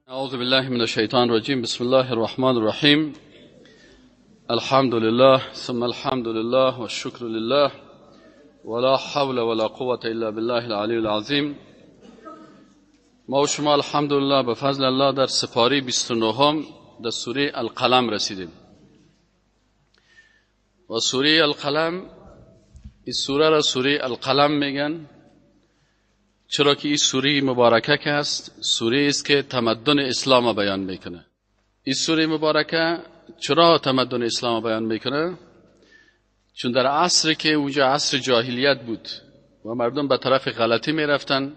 اعوذ بالله من الشیطان الرجیم. بسم الله الرحمن الرحیم. الحمد لله ثم الحمد لله والشکر لله ولا حول ولا قوة الا بالله العلی العظیم. ما و شما الحمدلله به فضل الله در سپاره 29 در سوره القلم رسیدیم و سوره القلم، این سوره را سوره القلم میگن چرا که این سوره مبارکه که است سوره است که تمدن اسلام را بیان میکنه. این سوره مبارکه چرا تمدن اسلام را بیان میکنه؟ چون در عصری که اونجا عصر جاهلیت بود و مردم به طرف غلطی میرفتن،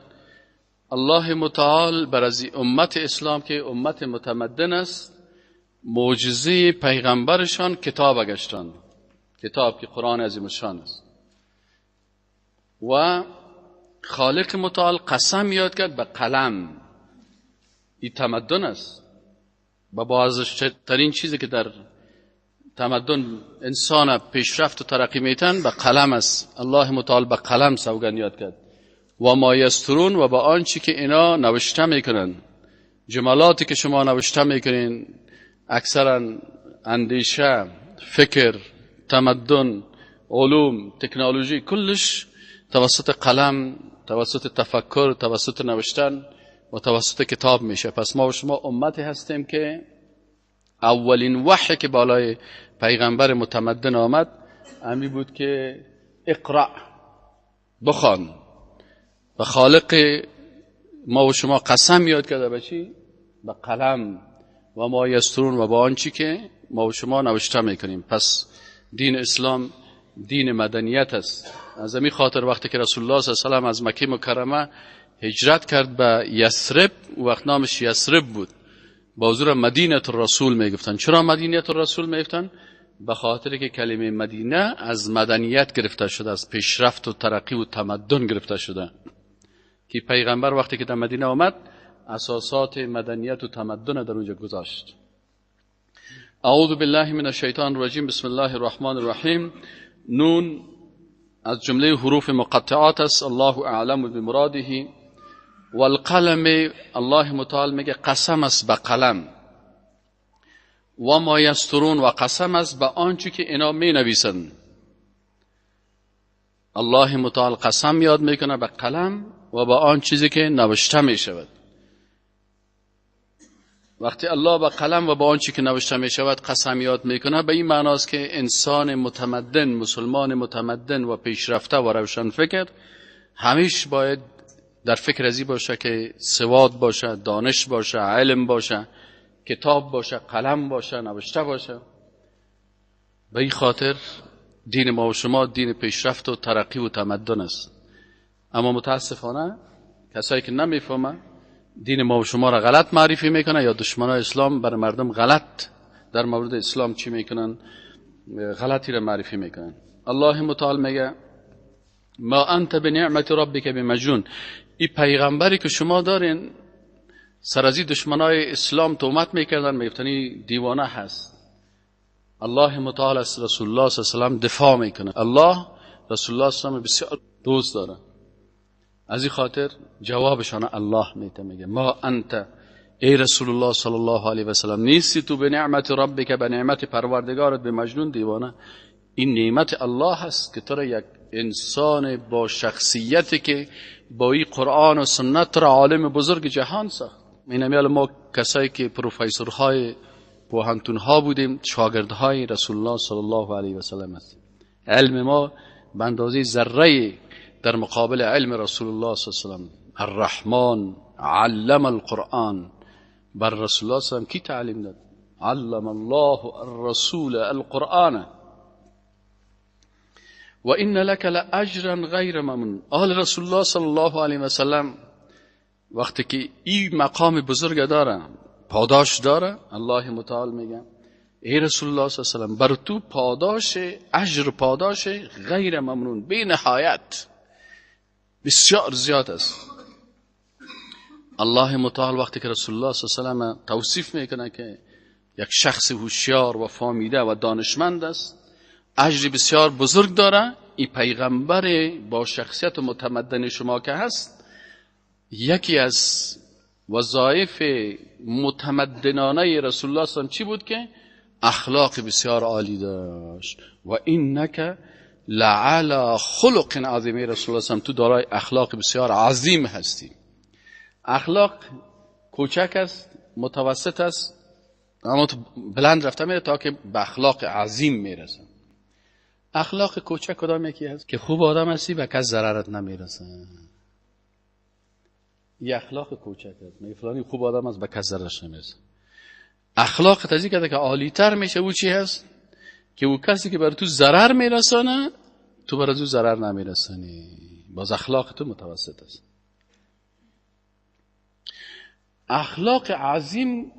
الله متعال بر از امت اسلام که امت متمدن است معجزه پیغمبرشان کتاب گشتن، کتاب که قرآن عظیم الشان است و خالق متعال قسم یاد کرد به قلم. این تمدن است و با ارزش‌ترین چیزی که در تمدن انسان پیشرفت و ترقی میتن به قلم است. الله متعال به قلم سوگند یاد کرد و ما یسترون و با آنچه که اینا نوشته میکنن، جملاتی که شما نوشته میکنین، اکثرا اندیشه، فکر، تمدن، علوم، تکنولوژی، کلش توسط قلم، توسط تفکر، توسط نوشتن و توسط کتاب میشه. پس ما و شما امتی هستیم که اولین وحی که بالای پیغمبر متمدن آمد امی بود که اقرأ، بخوان. و خالق ما و شما قسم یاد کرده به چی؟ به قلم و ما یسترون و با آنچه که ما و شما نوشته میکنیم. پس دین اسلام دین مدنیت است. از همین خاطر وقتی که رسول الله صلی الله علیه و آله از مکه مکرمه هجرت کرد به یثرب، وقت نامش یثرب بود، با حضور مدینه الرسول میگفتن. چرا مدینه الرسول میگفتن؟ به خاطر که کلمه مدینه از مدنیت گرفته شده، از پیشرفت و ترقی و تمدن گرفته شده که پیغمبر وقتی که در مدینه آمد اساسات مدنیت و تمدن در اونجا گذاشت. اعوذ بالله من الشیطان الرجیم. بسم الله الرحمن الرحیم. نون از جمله حروف مقطعات است. الله اعلم بمراده. والقلم، الله متعال میگه قسم است به قلم. و ما یسترون، و قسم است به آنچه که اینا می نویسند. الله متعال قسم یاد میکنه به قلم و به آن چیزی که نوشته می شود. وقتی الله به قلم و به آن چیزی که نوشته می شود قسم یاد میکنه، به این معناست که انسان متمدن، مسلمان متمدن و پیشرفته و روشن فکر همیشه باید در فکر ازی باشه که سواد باشه، دانش باشه، علم باشه، کتاب باشه، قلم باشه، نوشته باشه. به این خاطر دین ما و شما دین پیشرفت و ترقی و تمدن است. اما متاسفانه کسایی که نمیفهمه دین ما و شما را غلط معرفی میکنه، یا دشمنای اسلام بر مردم غلط در مورد اسلام چی میکنن؟ غلطی را معرفی میکنن. الله متعال میگه ما انت بنعمت ربک بمجنون. این پیغمبری که شما دارین سر از دشمنای اسلام تهمت میکردن، میگفتن دیوانه هست. الله متعال از رسول الله صلی الله علیه و دفاع میکنه. الله رسول الله صلی الله علیه و بسیار دوست داره، از این خاطر جوابشان الله میگه ما انت، ای رسول الله صلی الله علیه و سلم، نیستی تو به نعمت ربک، به نعمت پروردگارت، به مجنون، دیوانه. این نعمت الله هست که تو را یک انسان با شخصیتی که با این قرآن و سنت را عالم بزرگ جهان ساخت. این همیال ما کسایی که پروفیسورهای پوهنتونها بودیم شاگردهای رسول الله صلی الله علیه و سلم هستیم. علم ما به اندازه ذره در مقابل علم رسول الله صلی الله علیه و سلم. الرحمن علم القرآن، بر رسول الله صلی الله علیه و سلم کی تعلیم داد؟ علم الله الرسول القرآن و ان لك لاجرا غیر ممنون. آل رسول الله صلی الله علیه و سلم وقتی که این مقام بزرگ داره، پاداش داره، الله متعال میگه ای رسول الله صلی الله علیه و سلم، بر تو پاداش، اجر پاداش غیر ممنون، بی نهایت، بسیار زیاد است. الله متعال وقتی که رسول الله صلی الله علیه و سلم توصیف میکنه که یک شخص هوشیار و فهمیده و دانشمند است، اجر بسیار بزرگ داره، این پیغمبر با شخصیت متمدن شما که هست، یکی از وظایف متمدنانه رسول الله صلی الله علیه و چی بود که اخلاق بسیار عالی داشت. و اینک لعلی خلق عظیم. رسول الله صلی الله علیه و تو دارای اخلاق بسیار عظیم هستی. اخلاق کوچک است، متوسط است، اما بلند رفته میره تا که به اخلاق عظیم میرسه. اخلاق کوچک کدام یکی هست؟ که خوب آدم هستی و کس ضررت نمیرسه. یه اخلاق کوچک است، میگه فلانی خوب آدم است و کس ضررش نمیرسه. اخلاق تازی کرده که عالی تر میشه. او چی هست؟ که او کسی که بر تو ضرر میرسانه تو بر او ضرر نمیرسانی. باز اخلاق تو متوسط است. اخلاق عظیم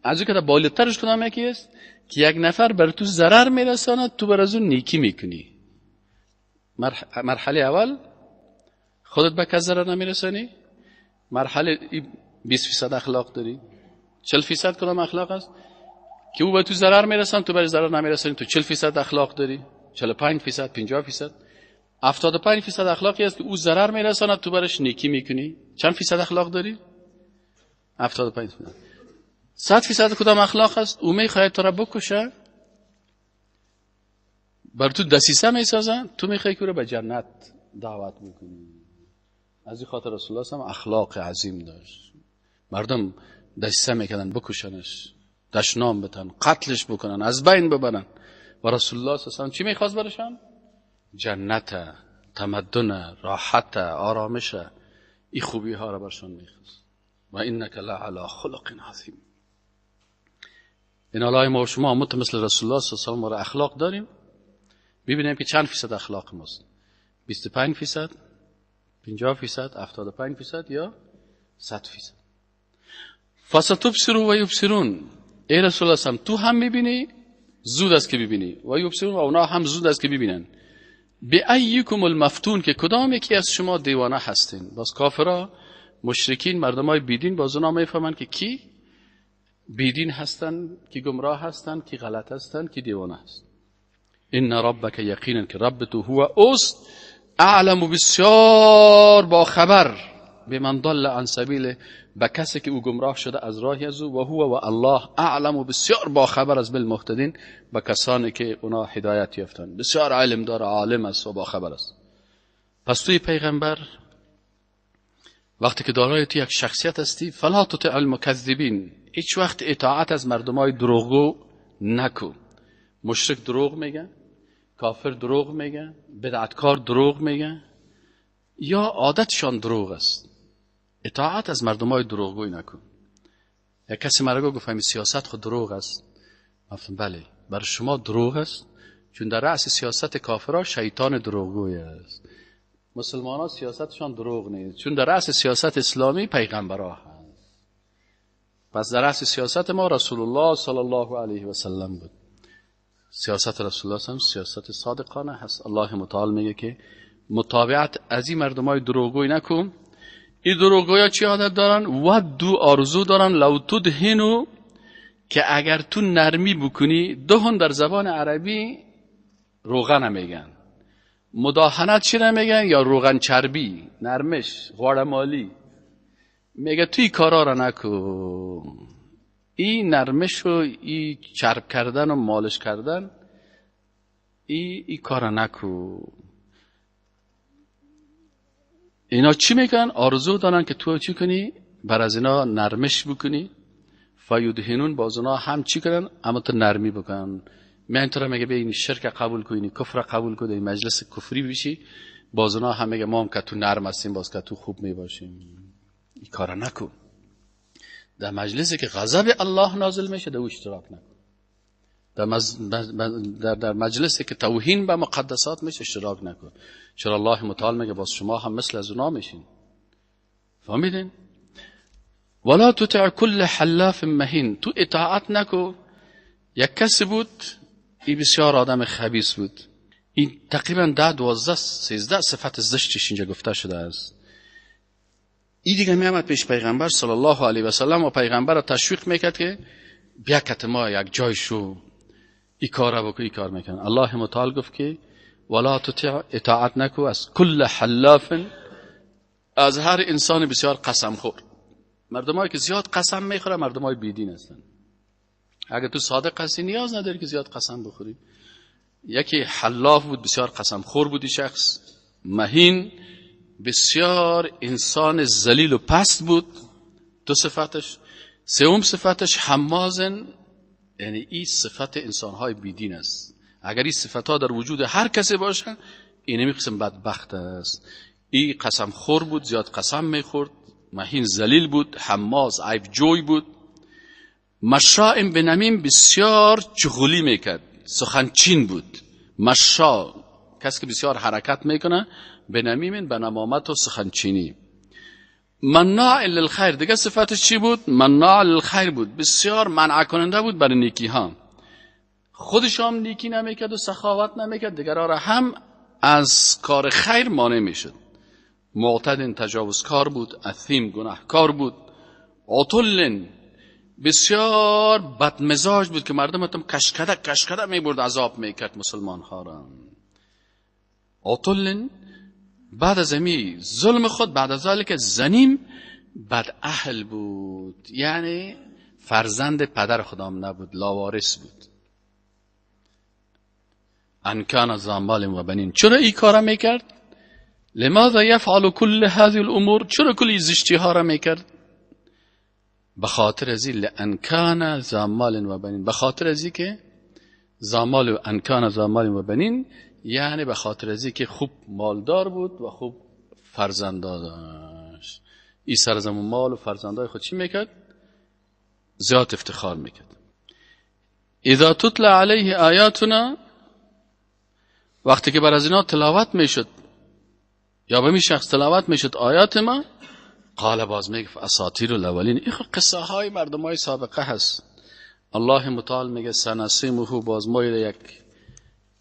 از که بالاترش کدام یکی است؟ که یک نفر بر تو ضرر میرساند تو بر از اون نیکی میکنی. مرحله اول خودت به کس ضرر نمیرسانی. مرحله 20% اخلاق داری. 40% کدام اخلاق است؟ که او به تو ضرر میرسان تو بر ضرر نمیرسانی. تو 40% اخلاق داری. 45%، 50%. 75% اخلاقی است که او ضرر میرساند تو برش نیکی میکنی. چند فیصد اخلاق داری؟ 75%. 100% کدام اخلاق است؟ او میخواهد تو را بکشه، بر تو دسیسه میسازن، تو میخواهی که او را به جنت دعوت میکنی. از این خاطر رسول الله صلی الله علیه و اخلاق عظیم داشت. مردم دسیسه میکنن بکشنش، دشنام بتن، قتلش بکنن، از بین ببرن. و رسول الله صلی الله علیه و چی میخواست برشان؟ جنت، تمدن، راحت، آرامش. این خوبی ها را برشان میخواست. و اینک لعلی خلق عظیم. این الهی ما و شما مثل رسول الله صلی الله علیه و اخلاق داریم. ببینیم که چند فیصد اخلاق ماست؟ 25%، 50%، 75% یا 100%. فستبصر و یبصرون. ای رسول الله صلی الله علیه و تو هم میبینی، زود است که ببینی، و یبصرون و اونا هم زود است که ببینن. بأیکم المفتون، که کدام یکی از شما دیوانه هستین. باز کافرها، مشرکین، مردمای بیدین باز اونا میفهمن که کی بیدین هستن، کی گمراه هستن، کی غلط هستن، کی دیوانه هست. ان ربک یقینا که رب تو هو اوست اعلم بسیار با خبر به من ضل عن سبیله، به کسی که او گمراه شده از راهی از او. و هو و الله اعلم بسیار با خبر از بالمهتدین، به کسانی که اونا هدایت یافتن. بسیار علم داره، عالم است و با خبر است. پس توی پیغمبر وقتی که دارای تو یک شخصیت هستی، فلا تطع المکذبین، هیچ وقت اطاعت از مردمای دروغگو نکو. مشرک دروغ میگه، کافر دروغ میگه، بدعتکار دروغ میگه، یا عادتشان دروغ است. اطاعت از مردمای دروغگوی نکن. یک کسی مرا گفت همین سیاست خود دروغ است. گفتم بله، برای شما دروغ است، چون در رأس سیاست کافرها شیطان دروغگوی است. مسلمانان سیاستشان دروغ نیست، چون در رأس سیاست اسلامی پیغمبرها هست. پس در رأس سیاست ما رسول الله صلی الله علیه و سلم بود. سیاست رسول الله هم سیاست صادقانه هست. الله متعال میگه که متابعت از این مردمای دروغگوی نکن. این دروغگویا چی عادت دارن؟ ودو، آرزو دارن، لو تدهنو، که اگر تو نرمی بکنی. دهن در زبان عربی روغن میگن. مداهنت چی نمیگن؟ یا روغن چربی، نرمش، غوړمالی. میگه توی کارا را نکو. این نرمش و این چرب کردن و مالش کردن، این کارا نکو. اینا چی میگن؟ آرزو دارن که تو چی کنی؟ بر از اینا نرمش بکنی. فیدهنون، باز اونا هم چی کنن؟ اما تو نرمی بکن. میان تو را میگه این شرک قبول کنی، کفر قبول کنی، این مجلس کفری بشی. باز اونا هم میگه ما هم که تو نرم هستیم، باز که تو خوب میباشیم. این کارا نکن. در مجلسی که غضب الله نازل میشه در اشتراک نکن. در مجلسی که توهین به مقدسات میشه اشتراک نکن. چرا الله متعال میگه باز شما هم مثل از اونا میشین. فهمیدین؟ ولا تطع كل حلاف مهین. تو اطاعت نکو. یک کسی بود، این بسیار آدم خبیث بود. این تقریبا 13 صفت زشتش اینجا گفته شده است. این دیگه میامد پیش پیغمبر صلی الله علیه و سلم و پیغمبر را تشویق میکرد که بیا کت ما یک جای شو، این کار بکن، این کار میکن. الله متعال گفت که ولا تطع، اطاعت نکو از کل حلاف، از هر انسان بسیار قسم خور. مردمایی که زیاد قسم میخورن مردمای بیدین هستن. اگه تو صادق هستی نیاز نداری که زیاد قسم بخوری. یکی حلاف بود، بسیار قسم خور بودی، شخص مهین، بسیار انسان ذلیل و پست بود. دو صفتش. سوم صفتش حمازن، یعنی این صفت انسانهای بیدین است. اگر این صفتها در وجود هر کسی باشه این نمی‌قسم بدبخت است. این قسم خور بود، زیاد قسم میخورد، مهین ذلیل بود، حماز عیب جوی بود. مشاء بنمیم، بسیار چغلی میکرد، سخنچین بود. مشاء کسی که بسیار حرکت میکنه، بنمیم به نمامت و سخنچینی. مناع للخیر، دیگه صفتش چی بود؟ مناع للخیر بود، بسیار منع کننده بود برای نیکی ها. خودش هم نیکی نمیکرد و سخاوت نمیکرد، دیگرها را هم از کار خیر مانع میشد. معتد تجاوزکار بود، اثیم گناهکار بود. عتل بسیار بدمزاج بود که مردم هم کشکده میبرد، عذاب میکرد مسلمان ها را. عتل بعد از امی ظلم خود، بعد از ذلك زنیم، بد اهل بود، یعنی فرزند پدر خودم نبود، لاوارث بود. ان کان ذا مال و بنین. چرا این کارا میکرد؟ لماذا یفعل کل هذه الامور؟ چرا کل زشتی ها را میکرد؟ بخاطر ازی لان کان ذا مال و بنین، بخاطر ازی که ذا مال و ان کان ذا مال و بنین، یعنی به خاطر ازی که خوب مالدار بود و خوب فرزندا داشت. این سرزمون مال و فرزندای خود چی میکرد؟ زیاد افتخار میکرد. اذا تتلى علیه آیاتنا، وقتی که بر از اینا تلاوت میشد یا به می شخص تلاوت میشد آیات ما، قال، باز میگه اساطیر الاولین، این قصه های مردم های سابقه هست. الله متعال میگه سنسیمه، باز ما یک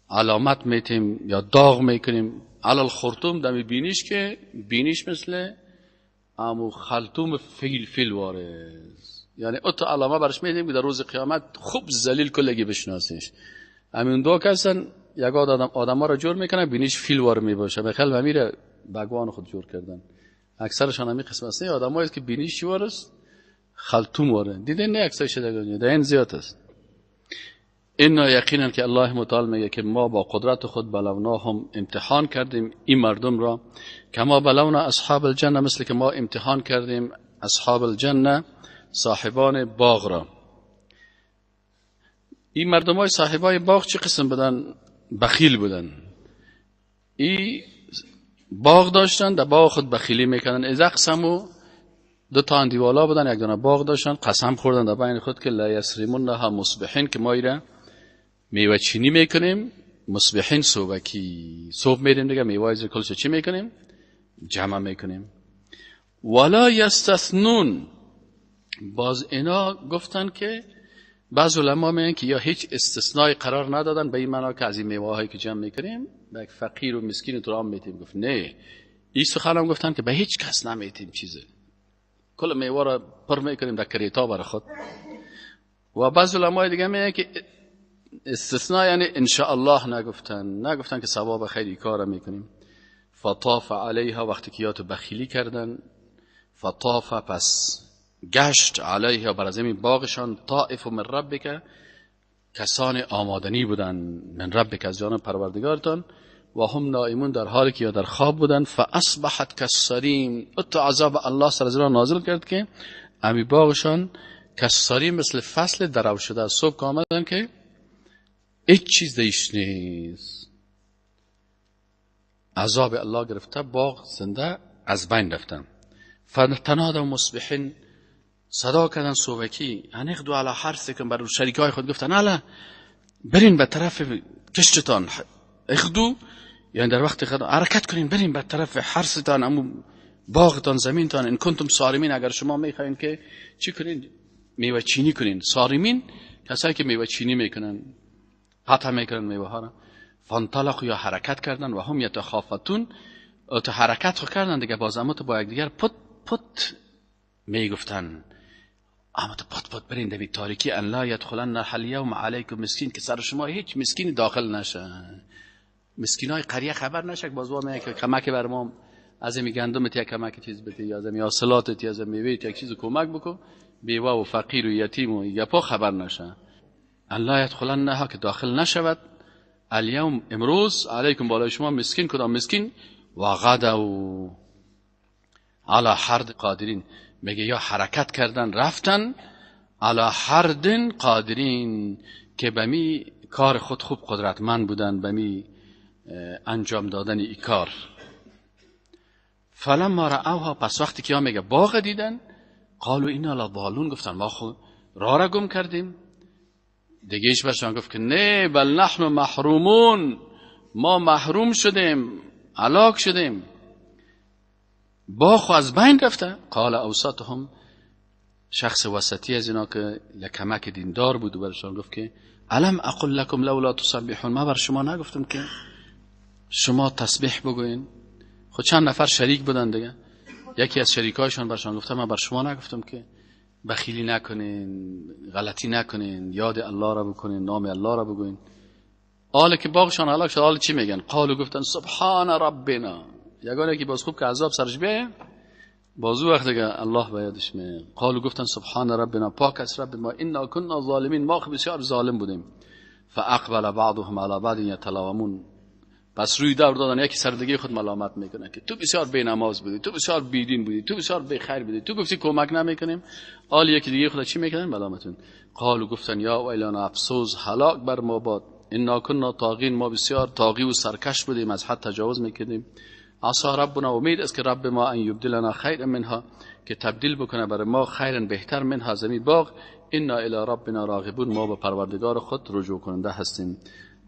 علامت میتیم یا داغ میکنیم علی الخرطوم، دم بینیش، که بینیش مثل امو خلطوم فیل وارز، یعنی اتو علامه برش میتیم که در روز قیامت خوب ذلیل کلگی بشناسیش. همین دو کسن یک آدم ها را جور میکنن، بینیش فیل وار میباشه، بخل و میره بگوان خود جور کردن. اکثرشان همی قسم هسته آدم هایست که بینیش وارست، خلطوم واره. دیدین نه اکثر شدگانی در این زیاد است. اینا یقینا که الله متعال میگه که ما با قدرت خود بلوناهم، امتحان کردیم این مردم را، کما بلونا اصحاب الجنه، مثل که ما امتحان کردیم اصحاب الجنه، صاحبان باغ را. این مردم های صاحبای باغ چه قسم بودن؟ بخیل بودن. این باغ داشتن، در باغ خود بخیلی میکنن. از اقسمو دو تا اندیوالا بودن، یک دونه باغ داشتن، قسم خوردن در بین خود که لا یسریمونها مصبحین، که ما ایره میوه چینی میکنیم مصبحین، صبحکی صبح میریم دیگه میوه از کلش چی میکنیم؟ جمع میکنیم. ولا یستثنون، باز اینا گفتن که بعض علما میگن که یا هیچ استثنای قرار ندادن به این معنا که از این میوه هایی که جمع میکنیم به یک فقیر و مسکین تو رام میتیم. گفت نه، این سخن هم گفتن که به هیچ کس نمیتیم چیزه، کل میوه را پر میکنیم در کریتا برای خود. و بعض علمای دیگه میگن که استثناء یعنی انشاءالله نگفتن که ثواب خیلی کار میکنیم. فطاف علیها، وقتی که یاتو بخیلی کردن، فطاف پس گشت علیها بر زمین باغشان، طائف من ربک، کسان آمادنی بودن، من ربک از جانب پروردگارتان، و هم نائمون در حالی که یا در خواب بودن. فاصبحت کالصریم، اتو عذاب الله سر از را نازل کرد که امی باغشان کالصریم، مثل فصل درو شده. صبح که آمدن که هیچ چیز دیش نیست، عذاب الله گرفته، باغ زنده از بین رفتن. فتنادوا مصبحین، صدا کردن صبحکی، انقدوا علی حرثکم، بر شریکای خود گفتن الا برین به طرف کشتتان، اخدو یعنی در وقت حرکت کنین، برین به طرف حرثتان، امو باغتان، زمینتان، ان کنتم صارمین، اگر شما میخواین که چی کنین؟ میوه چینی کنین. صارمین کسایی که میوه چینی میکنن، قطع میکنن میوه ها را. فانطلقوا، یا حرکت کردن، و هم یتخافتون، تو حرکت خود کردن دیگه، باز اما تو با یک دیگر پت میگفتن، اما تو پت برین در تاریکی، ان لا یدخلن اليوم علیکم مسکین، که سر شما هیچ مسکین داخل نشه، مسکینای قریه خبر نشه، باز میگه که کمک بر ما از این گندمت یک کمک چیز بده، یا از این حاصلاتت، یا از این میوهت یک چیز کمک بکن، بیوه و فقیر و یتیم و یپا خبر نشه. الله یدخلنها که داخل نشود. الیوم امروز علیکم بالای شما مسکین، کدام مسکین؟ و غدوا علی حرد قادرین، میگه یا حرکت کردن رفتن علی حرد قادرین که بمی کار خود خوب قدرتمند بودن، بمی انجام دادن ای کار. فلما رأوها، پس وقتی که میگه باغ دیدن، قالوا اینا لضالون، گفتن ما خود راه را گم کردیم. دیگه ایش برشان گفت که نه، بل نحن محرومون، ما محروم شدیم، هلاک شدیم، باغ از بین رفته. قال اوسطهم، شخص وسطی از اینا که لکمک دیندار بود و برشان گفت که الم اقل لكم لولا تسبحون، ما بر شما نگفتم که شما تسبیح بگوین؟ خود چند نفر شریک بودن دیگه، یکی از شریکایشان برشان گفته ما بر شما نگفتم که بخیلی نکنین، غلطی نکنین، یاد الله را بکنین، نام الله را بگوین؟ حالا که باغشان هلاک شد، حالا چی میگن؟ قالو گفتن سبحان ربنا، یگانه که باز خوب که عذاب سرش بیایه بازو وقت دیگه الله به یادش میاد. قالو گفتن سبحان ربنا، پاک است رب ما، انا كنا ظالمین، ما بسیار ظالم بودیم. فاقبل بعضهم على بعض يتلاومون، پس روی دور دادن یکی سر دیگه خود ملامت میکنه که تو بسیار بی‌نماز بودی، تو بسیار بیدین بودی، تو بسیار بی‌خیر بودی، تو گفتی کمک نمیکنیم. حالا یکی دیگه خود چی میکنن؟ ملامتون. قالو گفتن یا ویلنا، افسوس، هلاک بر ما باد، انا كنا طاغین، ما بسیار طاغی و سرکش بودیم، از حد تجاوز میکردیم. عسى ربنا، امید است که رب ما ان یبدلنا خیر منها، که تبدیل بکنه برای ما خیرن بهتر منها، زمین باغ. انا الی ربنا راغبون، ما به پروردگار خود رجوع کننده هستیم.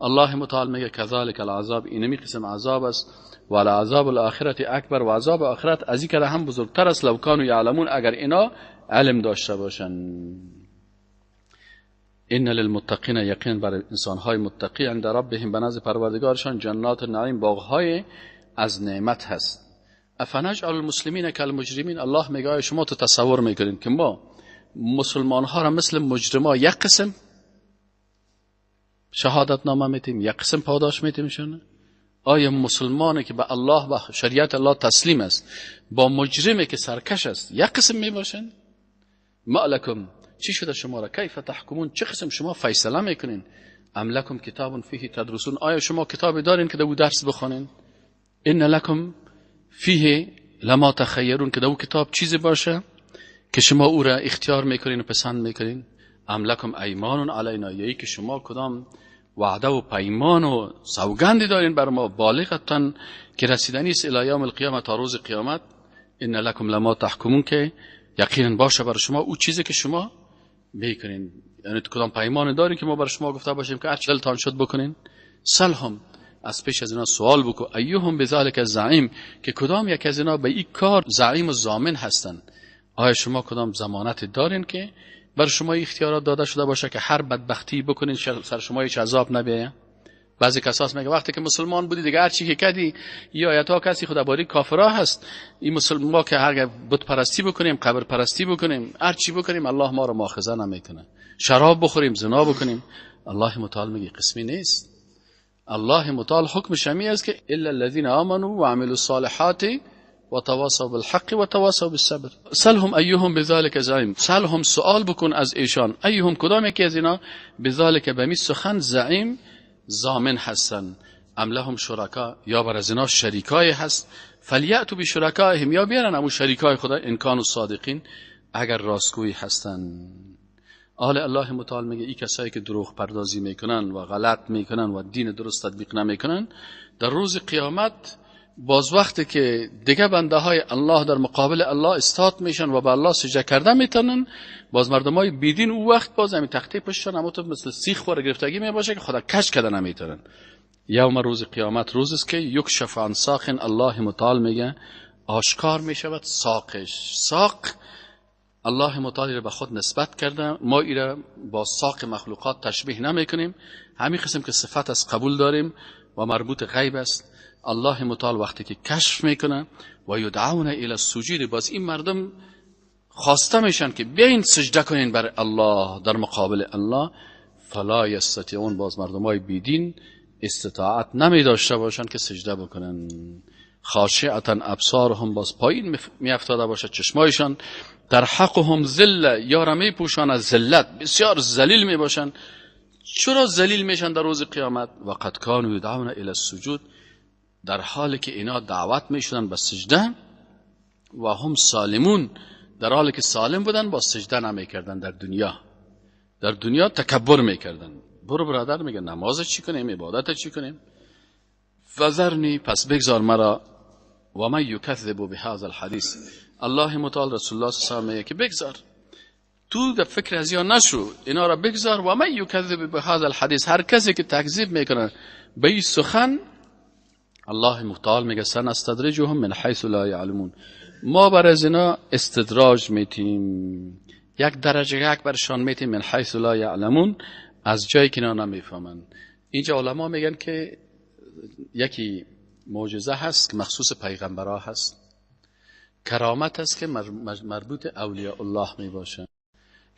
الله متعال میگه کذالک العذاب، اینمی قسم عذاب است، و العذاب الاخرت اکبر، و عذاب آخرت از این که هم بزرگتر است، لو کانوا یعلمون، اگر اینا علم داشته باشن. ان للمتقین، یقین بر انسانهای متقی، عند ربهم، به نزد پروردگارشان، جنات النعیم، باغهای از نعمت هست. افنجعل المسلمین کالمجرمین، الله میگه شما تو تصور میکنین که ما مسلمان ها را مثل مجرما یک قسم شهادت نامه میتیم، یک قسم پاداش میتیم شونه؟ آیا مسلمانی که به الله و شریعت الله تسلیم است با مجرمی که سرکش است یک قسم میباشن؟ ما لکم، چی شده شما را؟ کیف تحکمون، چه قسم شما فیصله میکنین؟ ام لکم کتاب فیه تدرسون، آیا شما کتابی دارین که دو درس بخونین؟ ان لکم فیه لما تخیرون، که دو کتاب چیزی باشه که شما او را اختیار میکنین و پسند میکنین. ام لکم ایمان علینا، یعنی که شما کدام وعده و پیمان و سوگندی دارین بر ما، بالغتن که رسیدنی است الی یوم القیامه، تا روز قیامت. ان لکم لما تحکمون، که یقینا باشه بر شما او چیزی که شما میکنین. یعنی کدام پیمان دارین که ما بر شما گفته باشیم که هر چه دلتان شد بکنین؟ سلهم، از پیش از اینا سوال بکو، ایهم بذلک زعیم، که کدام یک از اینا به این کار زعیم و ضامن هستن؟ آیا شما کدام ضمانت دارین که بر شما اختیارات داده شده باشه که هر بدبختی بکنین سر شما هیچ عذاب نبیه؟ بعضی کساس میگه وقتی که مسلمان بودی دیگه هر چی که کردی، یا تا کسی خداباری کافرا هست، این مسلمان ما که هر بت پرستی بکنیم، قبر پرستی بکنیم، هر چی بکنیم الله ما رو مؤاخذه نمیکنه. شراب بخوریم، زنا بکنیم، الله متعال میگه قسمی نیست. الله متعال حکم شمی است که الا الذين آمنوا وعملوا الصالحات وتواصوا بالحق وتواصوا بالصبر. سلهم ایهم بذلك زعیم، سلهم سوال بکن از ایشان، ایهم کدام یکی از اینا، بذلك بمی سخن زعیم ضامن هستن، ام لهم شرکا، یا بر از اینا شریکای هست، فلیأتوا بشرکائهم، یا بیارن امو شریکای خدا، ان کانوا صادقین، اگر راستگویی هستن. الله متعال میگه این کسایی که دروغ پردازی میکنن و غلط میکنن و دین درست تطبیق نمیکنن، در روز قیامت باز وقتی که دیگه بنده های الله در مقابل الله استاد میشن و به الله سجده کرده میتونن، باز مردمای بیدین او وقت باز همین تخته پشتن اما تو مثل سیخ و گرفتگی میباشه که خدا کش کرده نمیتونن. یوم روز قیامت روز است که یکشف عن ساق، الله متعال میگه آشکار میشود ساقش. ساق الله متعال را به خود نسبت کرده، ما این را با ساق مخلوقات تشبیه نمی کنیم، همین قسم که صفت از قبول داریم و مربوط غیب است. الله متعال وقتی که کشف میکنه و یدعون الی السجود، باز این مردم خواسته میشن که بیاین سجده کنین بر الله در مقابل الله، فلا یستطیعون، باز مردمای بیدین استطاعت نمی داشته باشن که سجده بکنن. خاشعتا ابصارهم، باز پایین میافتاده باشه چشمایشان، ترحقهم ذله، یارا میپوشان از ذلت، بسیار ذلیل میباشن. چرا ذلیل میشن در روز قیامت؟ و قد کانوا یدعون الی السجود، در حالی که اینا دعوت میشدن به سجده، و هم سالمون، در حالی که سالم بودن با سجده نمیکردن. در دنیا تکبر میکردن. برو برادر میگه نماز چی کنیم، عبادت چی کنیم؟ فذرنی، پس بگذار مرا، و من یکذب بهذا الحدیث، الله متعال رسول الله صلی الله علیه و آله میگه که بگذار، تو در فکر از یا نشو، اینا را بگذار. و من یکذب بهذا الحدیث، هر کسی که تکذیب میکنه به این سخن، الله متعال میگه سنستدرجهم من حیث لا یعلمون، ما بر از اینا استدراج میتیم، یک درجه یک برشان میتیم، من حیث لا یعلمون، از جایی که اینا نمیفهمن. اینجا علما میگن که یکی معجزه هست که مخصوص پیغمبرها هست، کرامت هست که مربوط اولیاء الله می باشه،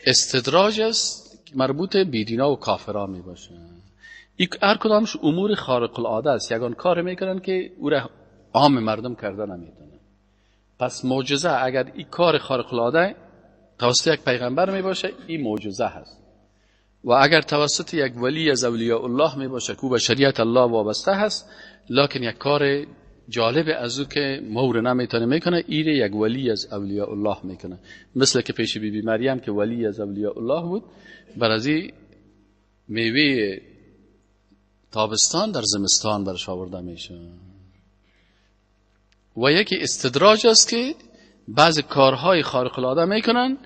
استدراج است مربوط بیدینا و کافرها می باشه. این هر کدامش امور خارق العاده است، یگان کار میکنن که او را عام مردم کرده نمیتونه. پس معجزه اگر این کار خارق العاده توسط یک پیغمبر می باشه، این معجزه هست. و اگر توسط یک ولی از اولیاء الله می باشه که به شریعت الله وابسته هست، لکن یک کار جالب از او که مور نمیتونه میکنه، ایره یک ولی از اولیاء الله میکنه. مثل که پیش بی مریم که ولی از اولیاء الله بود، برازی میوه تابستان در زمستان برش آورده میشه. و یکی استدراج است که بعضی کارهای خارق العاده میکنن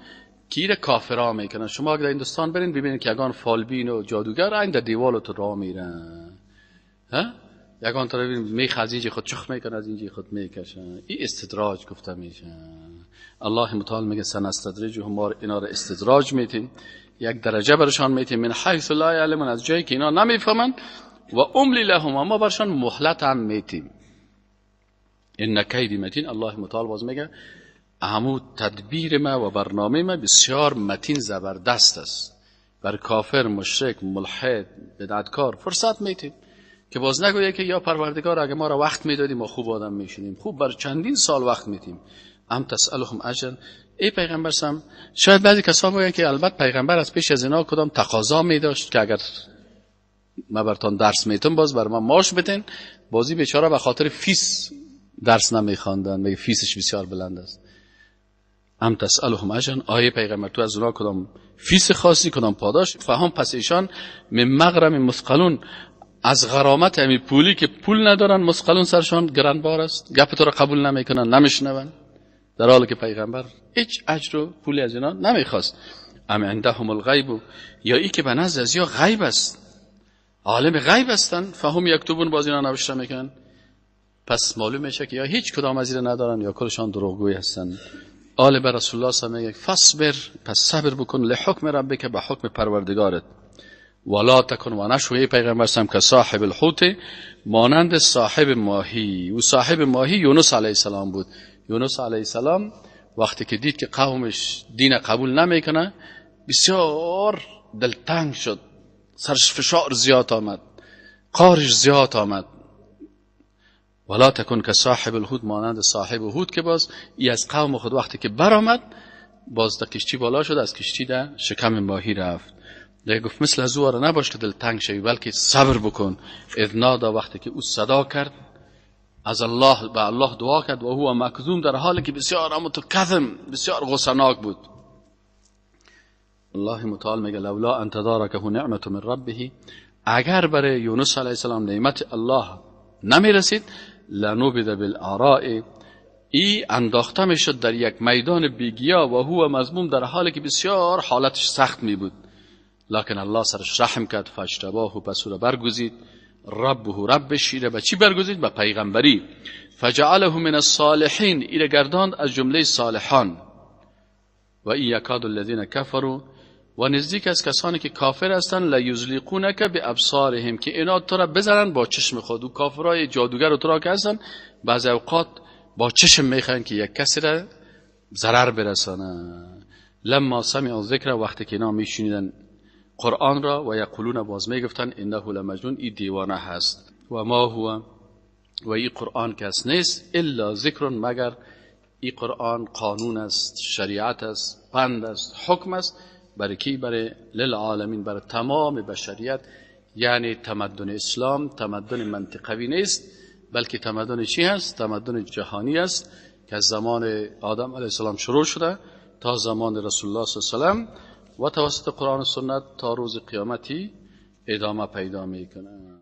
که ایره کافرها میکنن. شما اگر در هندوستان برین ببینید که یگان فالبین و جادوگر این در دیوال تو راه میرن، یگان طرف میخ از اینجا خود چخ میکنه، از اینجا خود میکشن. این استدراج گفته میشه. الله متعال میگه سنستدرجهم، ما اینا را استدراج میتیم، یک درجه برشان میتیم، من حیث لا یعلمون، از جایی که اینا نمیفهمن، و املی لهم، ما برشان مهلت هم میتیم. ان کیدی متین، الله متعال باز میگه همو تدبیر ما و برنامه ما بسیار متین زبردست است. بر کافر، مشرک، ملحد، بدعتکار فرصت میتیم که باز نگویه که یا پروردگار اگه ما را وقت میدادی ما خوب آدم میشدیم. خوب بر چندین سال وقت میتیم. ام تسألهم اجر، ای پیغمبر سم، شاید بعضی کسا بگن که البته پیغمبر از پیش از اینا کدام تقاضا میداشت که اگر ما براتون درس میتون باز بر ما معاش بدین. بازی بیچاره به خاطر فیس درس نمیخواندن، میگه فیسش بسیار بلند است. ام تسألهم اجر، آیه پیغمبر تو از اونا کدام فیس خاصی، کدام پاداش؟ فهم، پس ایشان من مغرم مثقلون، از غرامت همین پولی که پول ندارن، مثقلون سرشان گرانبار است. گپ تو را قبول نمیکنن، نمیشنون، در حالی که پیغمبر هیچ اجر و پولی از اینا نمیخواست. ام عندهم الغیب، یا ای که به نزد از یا غیب است، عالم غیب هستن، فهم یکتبون، باز اینا نوشته میکنن. پس معلوم میشه که یا هیچ کدام از اینا ندارن یا کلشان دروغگوی هستن. آل بر رسول الله صلی الله علیه و آله فصبر، پس صبر بکن، لحکم ربک، به حکم پروردگارت، ولا تکن، و نشوی پیغمبر سم که صاحب الحوت، مانند صاحب ماهی. و صاحب ماهی یونس علیه السلام بود. یونس علیه السلام وقتی که دید که قومش دین قبول نمیکنه، بسیار دلتنگ شد، سرش فشار زیاد آمد، قارش زیاد آمد. ولا تکن که صاحب الحوت، مانند صاحب حوت که باز ای از قوم خود وقتی که برآمد، باز در کشتی بالا شد، از کشتی در شکم ماهی رفت. دیگه گفت مثل از او نباش که دلتنگ شوی، بلکه صبر بکن. اذ نادا، وقتی که او صدا کرد از الله، به الله دعا کرد، و هو مکظوم، در حالی که بسیار متکظم، بسیار غصناک بود. الله متعال میگه لولا ان تدارکه نعمت من ربه، اگر برای یونس علیه السلام نعمت الله نمیرسید، لنبذ بالعراء، ای انداخته میشد در یک میدان بیگیا، و هو مذموم، در حالی که بسیار حالتش سخت می بود. لکن الله سرش رحم کرد، فاجتباه، پس او را برگزید، ربش ایره به چی برگزید؟ به پیغمبری. فجعله من الصالحین، ایره گرداند از جمله صالحان. و این یکاد الذین کفروا، و نزدیک از کسانی که کافر هستند، لیزلیقونک بابصارهم، که اینا تو را بزنن با چشم خود. و کافرای جادوگر و تو را که هستن، بعض اوقات با چشم میخوان که یک کسی را ضرر برسانه. لما سمعوا الذکر، وقتی که اینا میشنیدن قرآن را، و یقولون، باز میگفتن انه لمجنون، ای دیوانه هست. و ما هو و این قرآن کس نیست الا ذکر، مگر این قرآن قانون است، شریعت است، پند است، حکم است. برای کی؟ برای للعالمین، برای تمام بشریت. یعنی تمدن اسلام تمدن منطقوی نیست، بلکه تمدن چی هست؟ تمدن جهانی است که از زمان آدم علیه السلام شروع شده تا زمان رسول الله صلی الله علیه و سلم و توسط قرآن و سنت تا روز قیامتی ادامه پیدا میکنه.